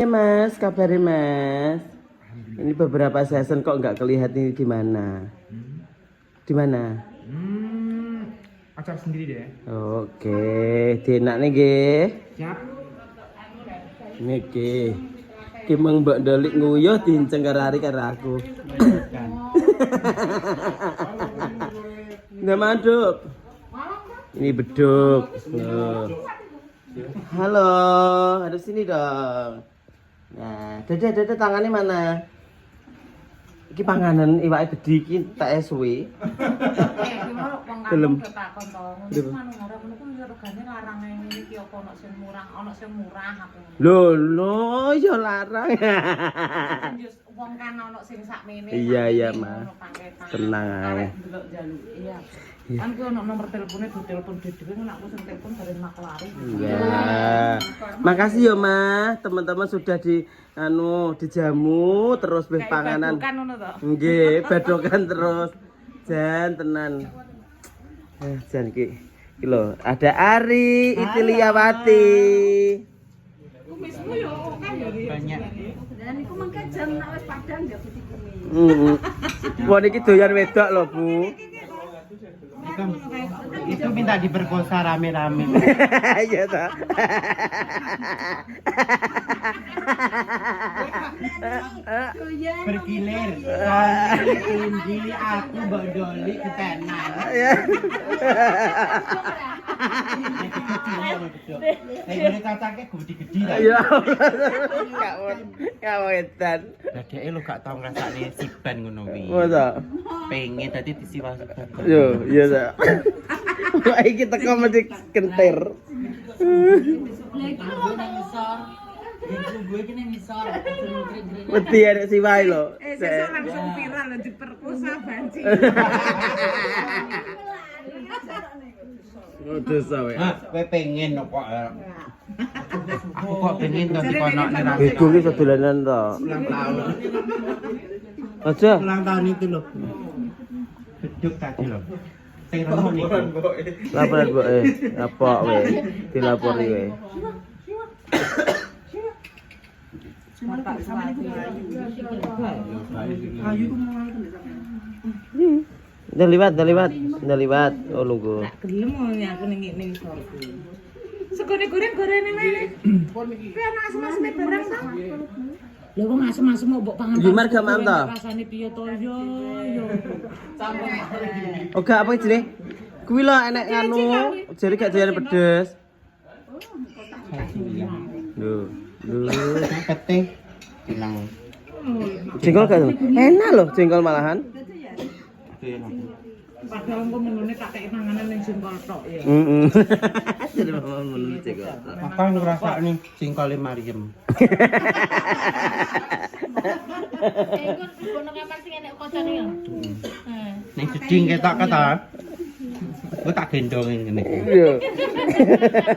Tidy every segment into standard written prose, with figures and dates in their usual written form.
Ya Mas, kabarnya Mas. Ini beberapa season kok nggak kelihatan ini di mana? Di mana? Acar sendiri deh. Oke, dienak nih nggih. Siap. Niki. Ki meng Mbak Dolik nguyuh diinceng karo Ari karo aku. Nggak maduk. Ini beduk. Loh. Halo, harus sini dong. Nah, dada tangannya mana? Iki panganan iwake bedhi iki tak suwe. Belum. Lho, ya larang. Wong kan ono sing sakmene. Iya, Mas. Tenang ae. Kan ku ono nomor teleponnya ditelepon dhewe nek aku sing telepon bareng mak lari. Iya. Makasih ya, Mas. Teman-teman sudah dijamu terus wis panganan. Badokan ngono to. Nggih, badokan terus. Jan tenan. Jan iki lho, ada Ari Itiliawati. Kumismu yo kan yo Banyak. dan iku mengke jam nek wis padang ya kudu kumis. Wah niki doyan wedok lho, Bu. Itu minta diperkosa rame-rame. Iya ta. Bergilir. Tinggi aku Mbak Doli ketenan. Ya. Ini katanya gede-gede lah. Ya. Kawetan. Lah dhek lu gak tau ngrasakne siban ngono kuwi. Masa? Pengen dadi disiwas. Yo, iya ta. Wah iki teko mesti kentir. Mesti ada si wae lho. Sesuk langsung viral lho diperkosa banci. Udah sawe. Kowe pengen kok. Aku kok pengen to dikonokne ra. Iku ki sedolanan to. Ulang tahun. Aja. Ulang tahun itu loh. Beduk tadi loh. Sing rono niku. Laporan Mbok apa we? Dilapori we. Udah liwat. Oh nunggu. Gelem aku ning ning sorku. Segone goreng-gorene meneh. Kuwi ana asem-aseme barang ta? Lha wong asem-asem mbok pangan. Gimar gak mantap. Rasane piye to yo yo. Oke apa jenenge? Kuwi lho enek nganu, jare gak doyan pedes. Lho, Peting bilang jengkol gak? Enak loh jengkol malahan. Padahal engko menune tak kei panganan ning jengkol tok ya. Heeh. Jadi mama menurut jengkol. apa ngrasakne jengkole Maryam. Ning jeding ketok kata. Aku tak gendongin ngene iki. Iya.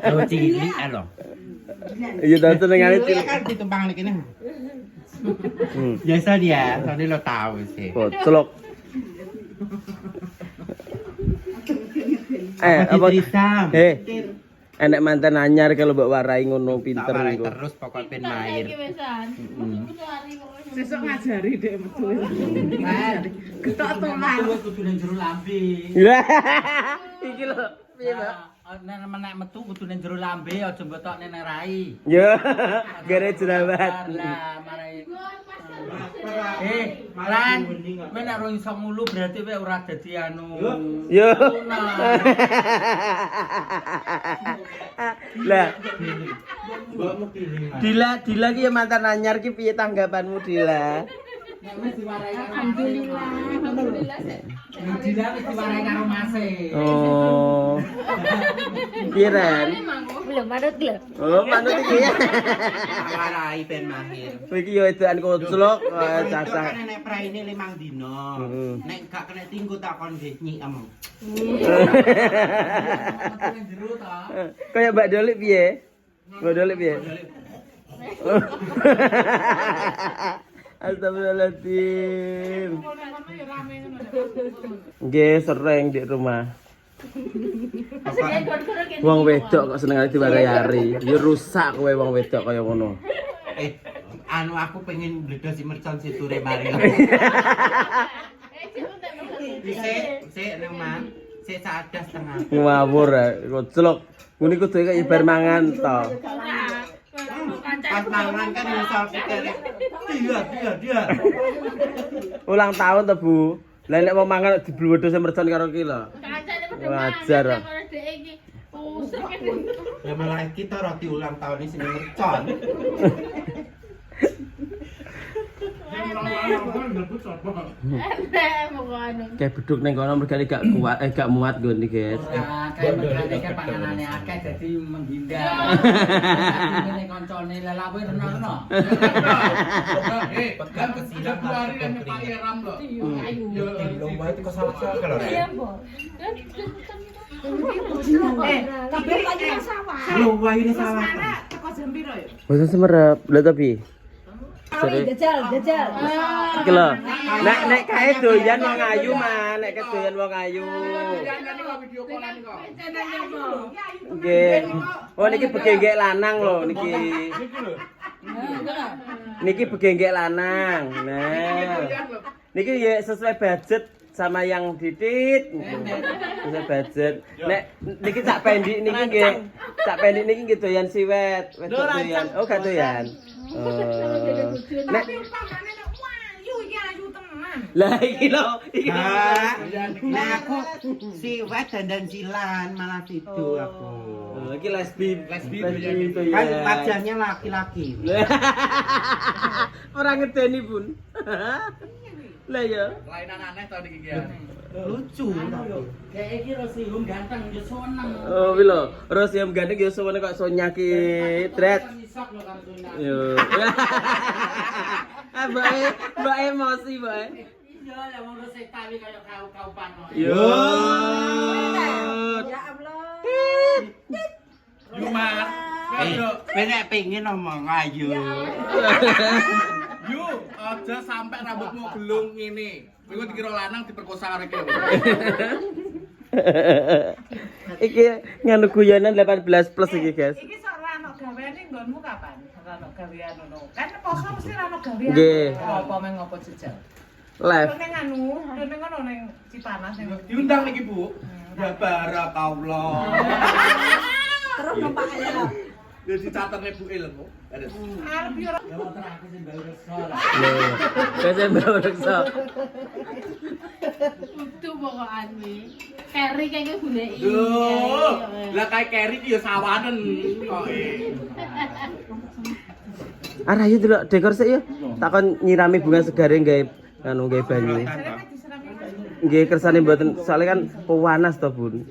Oh cilik lho. Iya ta senengane Cilik kan ditumpang nek kene. Biasa dia, tadi lo tahu sih. Boclok. Apa? Enek mantan anyar kalau mbok warai ngono pinter iku. Terus pokok ben main. Sesuk ngajari dek metu. Ketok tolan. Kudu nang jero lambe. Iki lho, piye, Mbak? Nek menek metu kudu nang jero lambe aja mbotokne nang rai. Yo, gere jerawat. Lah marai. Lan, men nek ora iso ngulu berarti kowe ora dadi anu. Yo. Lah, Dila ki mantan anyar ki piye tanggapanmu Dila? Alhamdulillah. Dila wis diwarai karo Mase. Oh. Piren? Belum manut lho. Oh, manut iki ya. Warai ben mahir. Kowe iki yo edan koclok, cacah. Nek praine 5 dino. Nek gak kena tinggu tak kon nyikem. Kayak Mbak Dolik piye? Mbak Dolik piye? Astagfirullahaladzim. Nggih, sering di rumah. Wong wedok kok seneng diwarai-ari. Ya rusak kowe wong wedok kaya ngono. Anu aku pengen bledosi mercon siture mari. Sik nang man. Sik saada setengah. Ngawur koclok. Ngene kudu kaya bar mangan to. Pas mangan kan nyesal pikir. Dia. Ulang tahun to, Bu. Lah nek mau mangan dibluwedhos mercon karo ki lho. Wajar. Ya malah kita roti ulang tahun ini sini mercon. Kayak beduk neng kono mergane gak kuat gak muat nggon iki, guys. Kayak mergane kan panganane akeh dadi menghindar. Ngene koncone lelawe reno-reno. Pegang kesilang hari kan Pak Iram lho. Lomba itu kesalahan kalau ya. Kabeh kok nyang sawah. Lomba ini salah. Teko jam piro ya? Bosan semerep, lha tapi. Jajal. Iki lho. Nek kae doyan wong ayu mah, nek doyan wong ayu. Nggih. Oh niki begenggek lanang lho niki. Niki begenggek lanang. Nah. Niki ya sesuai budget sama yang Didit. Sesuai budget. Nek niki cak pendik niki nggih. Cak pendik niki nggih doyan siwet. Wedok doyan. Oh gak doyan. Nek Umpamane nek wayu iki ayu tenan. lah iki lho, iki. Nah aku siwet dan silan malah tidur aku. Iki lesbi itu Kan wajahnya laki-laki. Ora ngedeni, Bun. Lah ya. Lainan aneh to iki Lucu tapi. Kayak iki Rosium ganteng yo seneng. Oh, wi lho. Rosium gandeng ya suwene kok sonyaki tret. Isok lho karo Sonya. Yo. Mbak emosi, Mbak. Iya, ya wong resik tawi kaya kau-kaupan kok. Yo. Ya Allah. Yumas. Penek pengen ngomong ayu. Yu, aja sampai rambutmu belum ngene. Kowe dikira lanang diperkosa karo iki. Iki nganu guyonan 18 plus iki, guys. Iki sok ora ono gaweane nggonmu kapan? Ora ono gawean ngono. Kan poso mesti ora ono gawean. Nggih. Apa men ngopo jejal? Live. Ning anu, ning ngono ning Cipanas ning. Diundang niki, Bu. Ya barakallah. Terus numpak aja. Ya dicatatne Bu ilmu. Arep yo Wes mbok reksa. Kudu pokokan wi. Keri kayaknya goleki. Duh, lah kae keri iki ya sawanen kok. Arah yo delok dekor sik yo. Takon nyirami bunga segare gawe anu gawe banyu. Nggih kersane mboten soalnya kan pewanas to, Bun.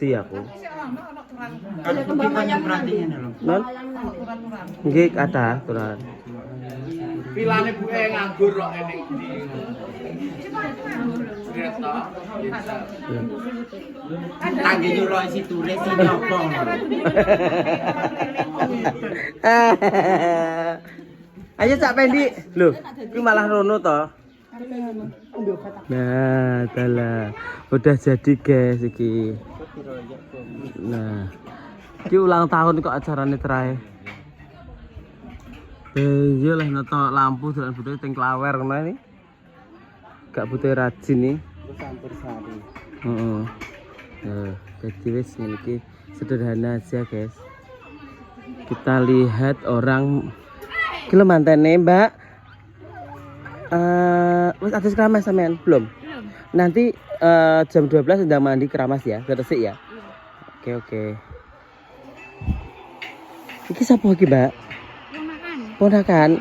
Di aku. Kan kembangnya perhatian lho. Non? Nggih ada aturan. Pilane buke nganggur kok ngene iki. Kereta. Tangge nyuro isi turis si nyopo. Ayo Cak Pendi. Lho, kuwi malah rono to. Nah, dalah. Udah jadi guys iki. Nah. Iki ulang tahun kok acarane terakhir. Iya lah noto lampu dolan butuh teng klawer kena ini. Gak butuh rajin nih. Campur sari. Heeh. Jadi wis ngene iki sederhana aja, guys. Kita lihat orang iki lho mantene, Mbak. Wis atus keramas sampean? Belum. Nanti jam 12 sedang mandi keramas ya, resik ya. Oke. Iki sapa iki, Mbak? Ponakan.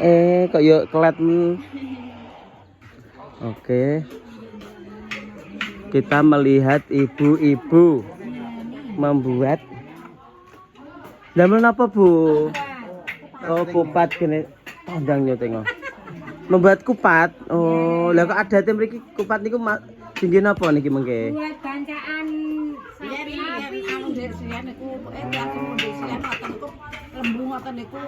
Kok yo kelet. Oke. Kita melihat ibu-ibu membuat damel apa, Bu? Oh, kupat kene tandang yo tengok. Membuat kupat. Oh, lah kok ada mriki kupat niku tinggi napa niki mengke? Buat bancaan sapi. Anu desian niku desian ngoten niku lembu ngoten niku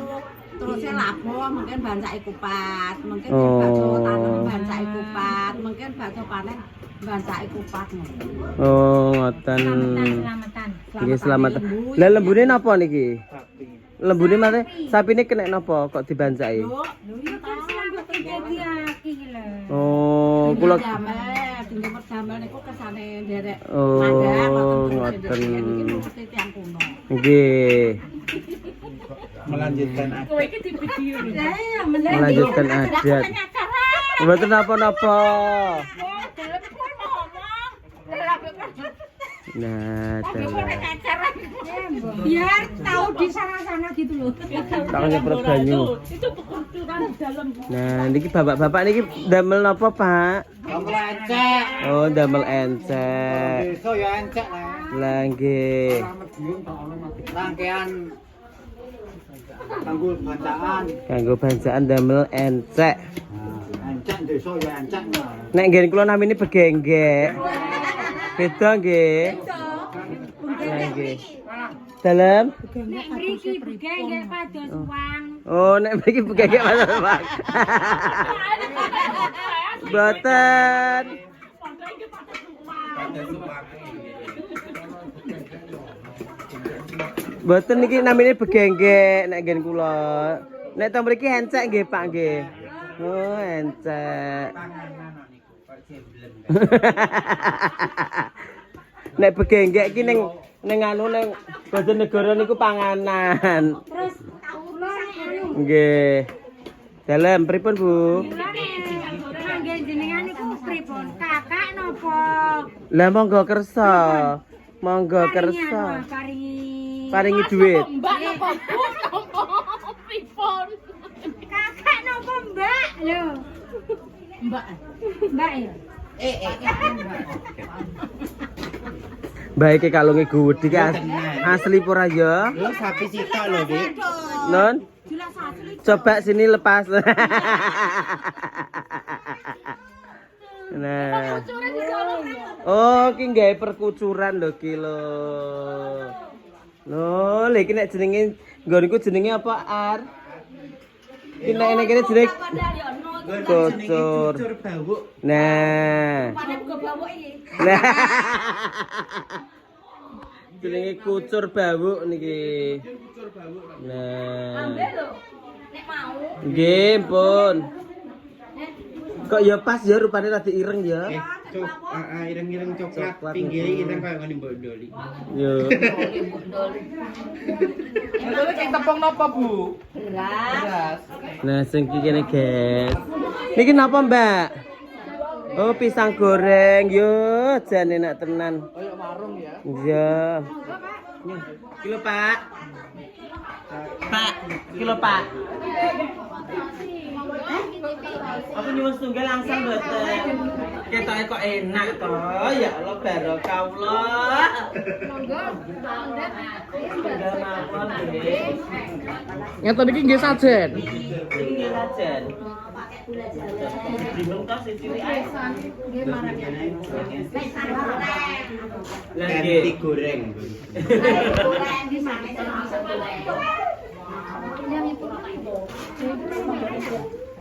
terus labo mungkin bancake kupat, mungkin bakso tanam bancake kupat, mungkin bakso panen bancake kupat ngoten. Oh, ngoten. Selamatan. Nggih, selamat. Lah lembune napa niki? lembune mate sapine kena napa kok dibancaki? Oh, kula tinggal damel niku kersane nderek. Oh, ngoten. Nggih. Melanjutkan Kowe iki di video lho. Melanjutkan adat. Mboten napa-napa. Nah, dalah. Biar tahu di sana-sana gitu loh. Takone perbanyu. Itu kekulturan di dalam. Nah, niki bapak-bapak niki damel napa, Pak? Damel encek. Oh, damel encek. Desa ya encek lah. Lah nggih. Rangkaian kanggo bacaan. Kanggo bancaan damel encek. Encek desa ya encek. Nek nggen kula namine begenggek. Beda nggih. Lah nggih. Dalem? Mriki begengge pados uang. Oh, nek mriki begenggek pados uang. Boten. Boten niki namine begenggek nek nggen kula. Nek teng mriki encek nggih, Pak nggih. Oh, encek. Nek begenggek iki ning anu ning Bojonegoro niku panganan. Terus kula anu Nggih. Dalem pripun, Bu? kangge jenengan niku pripun? Kakak napa? Lah monggo kersa. Monggo kersa. Paringi dhuwit. Mbak napa Bu napa pripun? Kakak napa Mbak? Lho. Mbak. Mbak ya. Baik kalunge gede ki asli pura ya. Lho sapi sitok lho, Dik. Non. Jelas asli. Coba sini lepas. Nah. Oh, ki nggawe perkucuran lho ki lho. Lho, lha iki nek jenenge nggonku jenenge apa, Ar? Ki nek kene jenenge kucur. Kucur bawuk. Nah. Panen go bawuk iki. Nah. Jenenge kucur bawuk niki. Nah. Nek mau. Nggih, pun. Kok ya pas ya rupane rada ireng ya. Ireng-ireng coklat, pinggire ireng kaya ngene Mbok Doli. Yo. Lha sing tepung napa, Bu? Beras. Nah, sing iki kene, guys. Niki napa, Mbak? Oh, pisang goreng. Yo, jan enak tenan. Kayak warung ya. Iya. Kilo, Pak. Pak, kilo, Pak. Aku nyuwun setunggal langsung mboten. Ketoke kok enak to. Ya Allah barokah. Monggo. Setunggal mawon nggih. Ngeten iki nggih sajen. Iki nggih sajen. Dibentos cilik ae. Nggih marang. Lah Ganti nggih. goreng. Goreng di mana?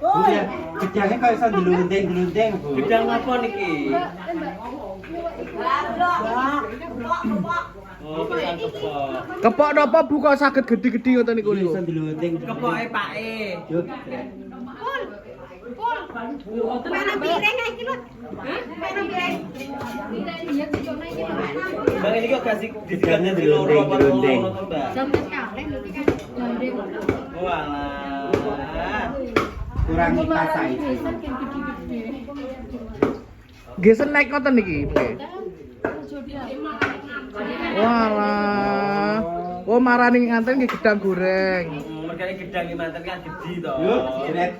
Iya, gedangnya kaya iso dilunting-dilunting, Bu. Gedang apa niki? Oh, pisang kepok. Kepok napa Bu kok saged gedhi-gedhi ngoten niku niku? Iso dilunting. Kepoke pake. Yo. Mana piring iki lho? Mana piring? Iya dijone iki lho. Bang ini kok kasih diganti di loro apa Dilunting. ngono to, Mbak? Sampai kaleng iki kan gandeng. Walah. Kurang kita saiki. Besan kan gede-gede. Nggih snack ngoten niki, nggih. Walah. Oh, marani nganten nggih gedang goreng. Mergane gedang iki manten kan gede to. Yo, jret.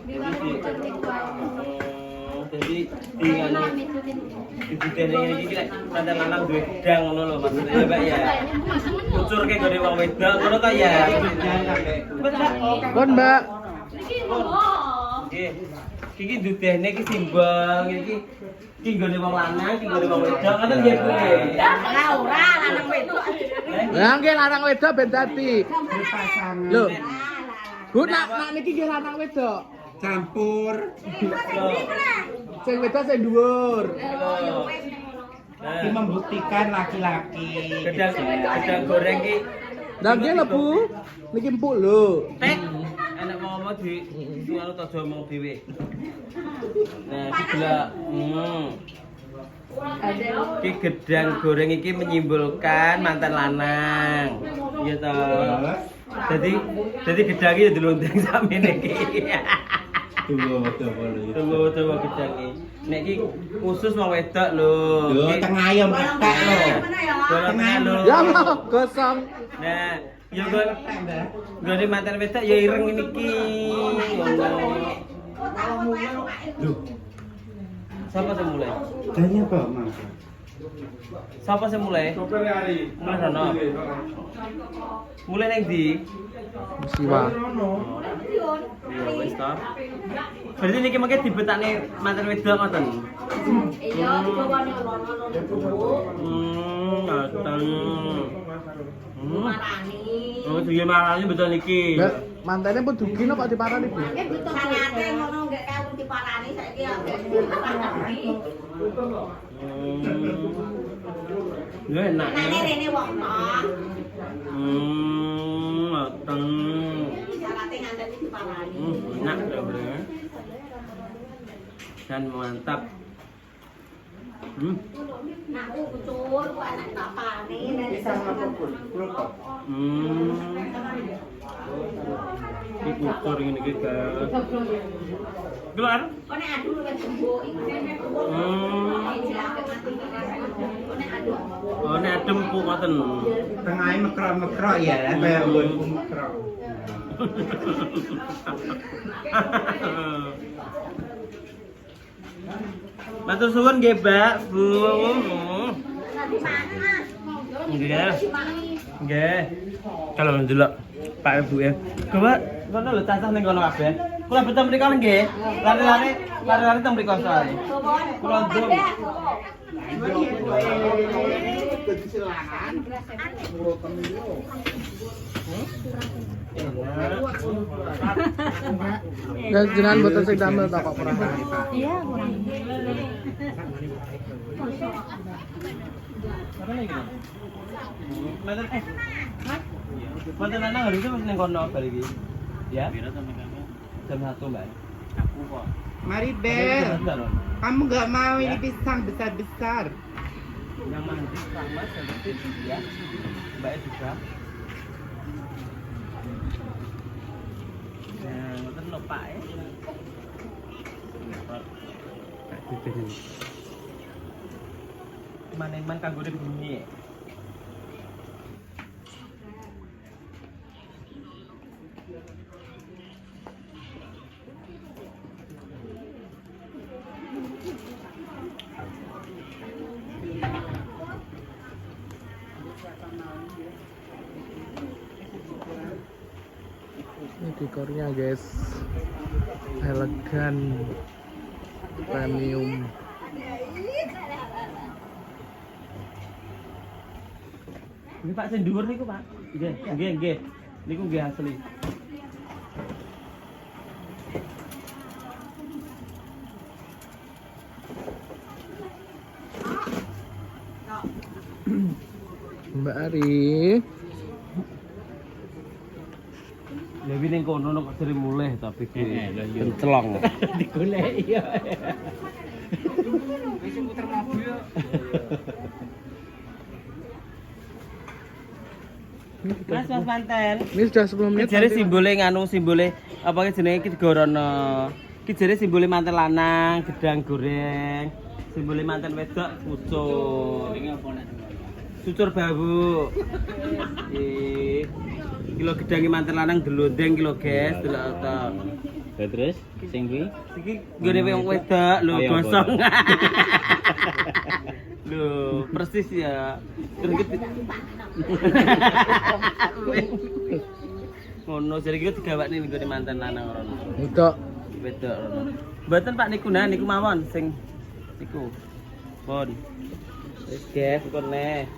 Jadi di nganu di budene iki lek manten lanang duwe gedang ngono lho maksudnya Mbak ya. Kucur ke gone wong wedok ngono ta ya. Pun, Mbak. Iki lho. Nggih. Iki dudene iki simbang iki nggone wong lanang, iki nggone wong wedok ngoten nggih Bu. Ora lanang wedok. Lah nggih lanang wedok ben dadi. Lho. Bu nak niki nggih lanang wedok. Campur. Sing wedok sing dhuwur. Ini membuktikan laki-laki. Gedang goreng iki Daging lho, Bu. Niki empuk lho. Tek, enak ngomong di anu tak ngomong dhewe. Nah, iki delok. Iki gedang goreng iki menyimbolkan mantan lanang. Iya toh. Jadi gedang iki dilondeng sakmene iki. Tunggu gedang iki. Nek iki khusus wong wedok lho. Yo tengah ayam kakak lho. Tengah lho. Ya Allah, gosong. Nah, ya gone mantan wedok ya ireng niki. Loh. Siapa sing mulai? Danya apa, Mas? Siapa sing mulai? Mulai sono. Mulai nang ndi? Siwa. Ya wis ta. Berarti niki mengke dibetakne mantan wedok ngoten. Iya, dibawane ono-ono. Ngoten. Marani. Oh, duwe marani betul niki. Mantene pun dugi kok diparani, Bu. Ya butuh sanate ngono nggak kamu diparani saiki ya diparani. Ya enak. Nane rene wong tok. Ngoten. Sanate nganten diparani. Enak bener. Dan mantap. Nak kucur kok anak tak pani dari sana. Iki kucur ngene iki, Kak. Keluar. Kok nek adu luwih jumbo iku nek adu. Oh, nek adem pu ngoten. Tengahnya mekrok-mekrok ya, kayak mbonku mekrok. Matur suwun nggih, Mbak, Bu. Nanti mana? Nggih. Nggih. Kalau ndelok Pak Ibu ya. Coba kono lho cacah ning kono kabeh. Kula beto mriko nggih. Lari-lari teng mriko sae. Kula ndung. Dan jenengan boten sing damel ta kok perasaan. Iya, kurang. Mantan anak harusnya masih neng kono kali ini. Ya? Jam 1, Mbak. Aku kok. Mari Bel, kamu nggak mau ini pisang besar-besar? Yang mandi sama sedikit ya. Mbak juga. Nah, ngoten lho Pak ya. Maneman kanggo bunyi. Ini dekornya guys, elegan, premium. Ini Pak sing dhuwur niku, Pak. Nggih. Niku nggih asli. Mbak Ari. Lewi ning kono kok sering mulih tapi kencelong. Digoleki ya. Wis muter mobil. Mas manten. Ini sudah 10 menit. Jare simbole apa jenenge iki digorono. Iki jare simbole manten lanang, gedang goreng. Simbole manten wedok pucuk. Ini apa nek? Cucur babu. Kilo gedangi manten lanang delondeng kilo guys, delok to. Ya terus sing kuwi Iki nggone wong wedok lho gosong. Lho, persis ya. Terus iki ngono jare iki digawakne nggone manten lanang rono. Wedok. Wedok rono. Mboten Pak niku nah niku mawon sing niku. Pun. Wis guys, kene.